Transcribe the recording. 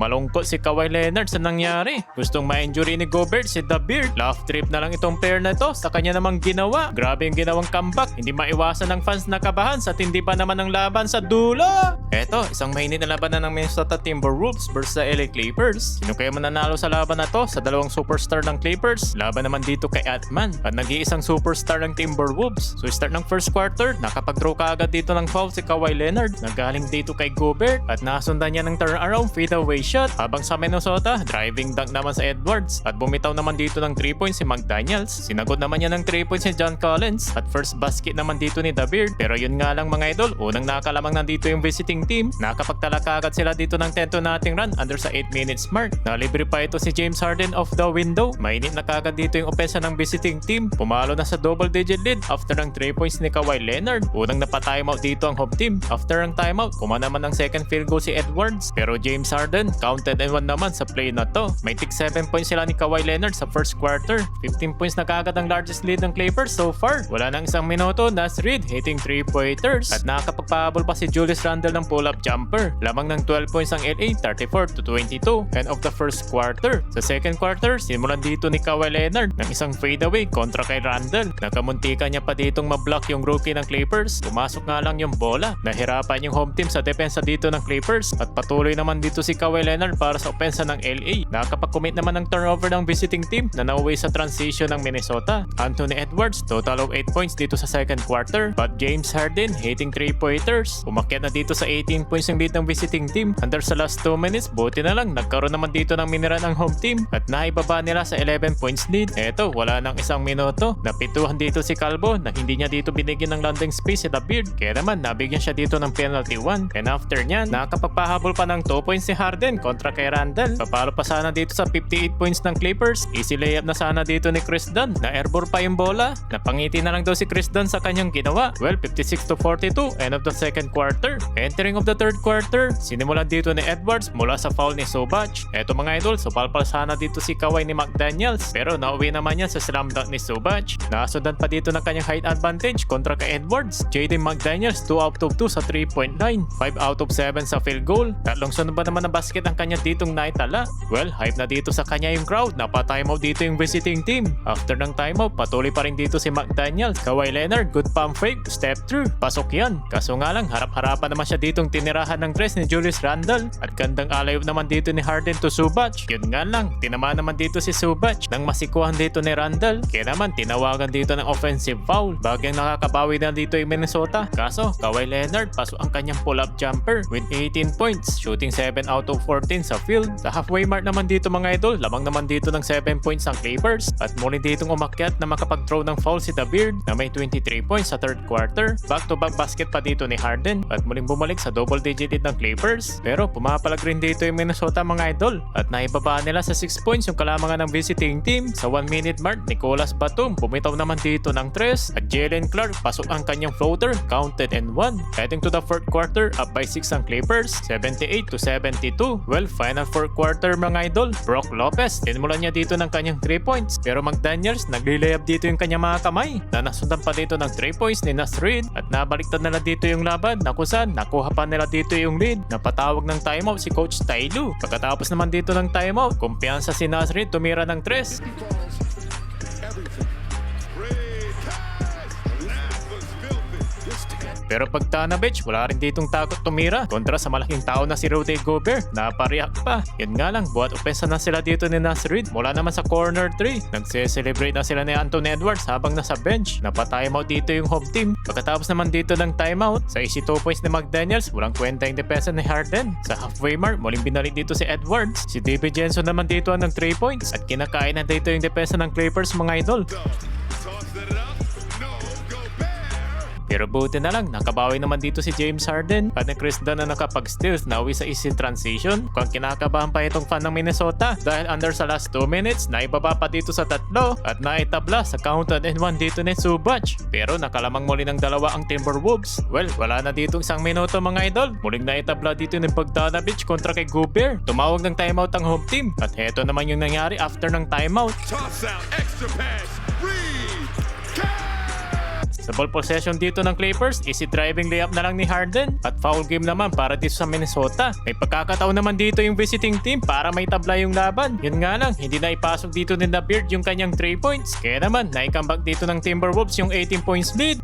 malungkot si Kawhi Leonard sa nangyari. Gustong ma-injury ni Gobert si The Beard. Laugh trip na lang itong pair na to sa kanya namang ginawa. Grabe yung ginawang comeback. Hindi maiwasan ng fans na kabahan sa tindi pa naman ng laban sa dulo. Eto, isang mainit na laban na ng Minnesota Timberwolves versus sa LA Clippers. Sino kaya mananalo sa laban na to? Sa dalawang superstar ng Clippers? Laban naman dito kay Atman at nag-iisang superstar ng Timberwolves. So start ng first quarter, nakapag-draw ka agad dito ng foul si Kawhi Leonard. Nagaling dito kay Gobert at nasundan niya ng turnaround fadeaway shot. Habang sa Minnesota, driving dunk naman sa Edwards at bumitaw naman dito ng 3 points si McDaniels. Sinagot naman niya ng 3 points si John Collins at first basket naman dito ni The Beard. Pero yun nga lang mga idol, unang nakalamang nandito yung visiting team. Nakapagtalaka agad sila dito ng 10-0 run under sa 8 minutes mark. Nalibre pa ito si James Harden off the window. Mainit na kagad dito yung opensa ng visiting team. Pumalo na sa double digit lead after ng 3 points ni Kawhi Leonard. Unang napa-timeout dito ang home team. After ang timeout, kuma naman ng second field goal si Edwards. Pero James Harden, counted and one naman sa play na to. May tig 7 points sila ni Kawhi Leonard sa first quarter. 15 points na kagad ang largest lead ng Clippers so far. Wala nang isang minuto, Naz Reid hitting 3-pointers. At nakakapagpahabol pa si Julius Randle ng pull-up jumper. Lamang ng 12 points ang LA, 34-22. End of the first quarter. Sa second quarter, simulan dito ni Kawhi Leonard ng isang fadeaway kontra kay Randle. Nakamuntika niya pa ditong mablock yung rookie ng Clippers. Pumasok nga lang yung bola. Nahirapan yung home team sa depensa dito ng Clippers. At patuloy naman dito si Kawhi Leonard para sa opensa ng LA. Nakapag-commit naman ng turnover ng visiting team na nauwi sa transition ng Minnesota. Anthony Edwards, total of 8 points dito sa second quarter. But James Harden hitting 3-pointers. Umakyat na dito sa 18 points yung lead ng visiting team. Under sa last 2 minutes, buti na lang nagkaroon naman dito ng minira ng home team at naibaba nila sa 11 points lead. Eto, wala nang isang minuto. Napituhan dito si Calvo na hindi niya dito binigyan ng landing space si The Beard. Kaya naman, nabigyan siya dito ng penalty 1. And after niyan, nakapagpahabol pa ng 2 points si Harden kontra kay Randle. Papalo pa sana dito sa 58 points ng Clippers. Easy layup na sana dito ni Chris Dunn. Na airball pa yung bola. Napangiti na lang daw si Chris Dunn sa kanyang ginawa. Well, 56-42. End of the second quarter. Entering of the third quarter, sinimulan dito ni Edwards mula sa foul ni Zubac. Eto mga idol, supalpal sana dito si Kawhi ni McDaniels. Pero nauwi naman niya sa slam dunk ni Zubac. Nasundan pa dito ng kanyang height advantage kontra kay Edwards. Jaden McDaniels 2 out of 2 sa 3-point line. 5 out of 7 sa field goal. Tatlong sunod ba naman ng basket ang kanya ditong naitala? Well, hype na dito sa kanya yung crowd. Napa-timeout dito yung visiting team. After ng timeout, patuloy pa rin dito si McDaniels. Kawhi Leonard, good pump fake, step through. Pasok yan. Kaso nga lang, harap-harapan naman siya ditong tinirahan ng dress ni Julius Randle. At gandang alayop naman dito ni Harden to Zubac. Yun nga lang, tinama naman dito si Zubac nang masikuhan dito ni Randle. Kaya naman, tinawagan dito ng offensive foul. Bagyang nakakabawi na dito yung Minnesota. Kaso, Kawhi Leonard, pasok ang kanyang pull-up jumper with 18 points, shooting 7 out of 14 sa field. Sa halfway mark naman dito mga idol, lamang naman dito ng 7 points ang Clippers. At muli ditong umakyat na makapag-throw ng foul si The Beard na may 23 points sa third quarter. Back-to-back basket pa dito ni Harden at muling bumalik sa double-digit lead ng Clippers. Pero pumapalag rin dito yung Minnesota mga idol at naibaba nila sa 6 points yung kalamangan ng visiting team. Sa 1 minute mark, Nicolas Batum bumitaw naman dito ng 3 at Jalen Clark pasok ang kanyang floater, counted and 1. Heading to the fourth quarter, up by 6 ang Clippers, 78-72. Well, final fourth quarter mga idol, Brook Lopez, tinmulan niya dito ng kanyang 3 points. Pero McDaniels, nagli-layup dito yung kanyang mga kamay na nasundan pa dito ng 3 points ni Naz Reid at nabaliktad nila dito yung laban na kung saan nakuha pa nila dito yung lead. Napatawag ng timeout si Coach Ty Lue. Pagkatapos naman dito ng timeout, kumpiyansa si Naz Reid tumira ng 3. Pero pag Tanovich, wala rin ditong takot tumira kontra sa malaking tao na si Rudy Gobert. Napariyak pa. Yan nga lang, buhat opensa na sila dito ni Naz Reid. Mula naman sa corner 3. Nagse-celebrate na sila ni Anthony Edwards habang nasa bench. Napa-timeout dito yung home team. Pagkatapos naman dito ng timeout, sa 82 points ni McDaniels, walang kwenta yung depensa ni Harden. Sa halfway mark, muling binalik dito si Edwards. Si David Jensen naman dito ng 3 points. At kinakain na dito yung depensa ng Clippers mga idol. Pero buti na lang, nakabawi naman dito si James Harden at ni Chris Dunn na nakapag-steals na uwi sa easy transition. Kung kinakabahan pa itong fan ng Minnesota dahil under sa last 2 minutes, naibaba pa dito sa 3 at naitabla sa counted and 1 dito ni Zubac. Pero nakalamang muli ng dalawa ang Timberwolves. Well, wala na dito isang minuto mga idol. Muling naitabla dito ni Bogdanovic kontra kay Gobert. Tumawag ng timeout ang home team at heto naman yung nangyari after ng timeout. Toss out, extra pass, Reed, Sa ball possession dito ng Clippers, easy driving layup na lang ni Harden at foul game naman para dito sa Minnesota. May pagkakataon naman dito yung visiting team para may tabla yung laban. Yun nga lang, hindi na ipasok dito ni The Beard yung kanyang 3 points. Kaya naman, naikambak dito ng Timberwolves yung 18 points lead.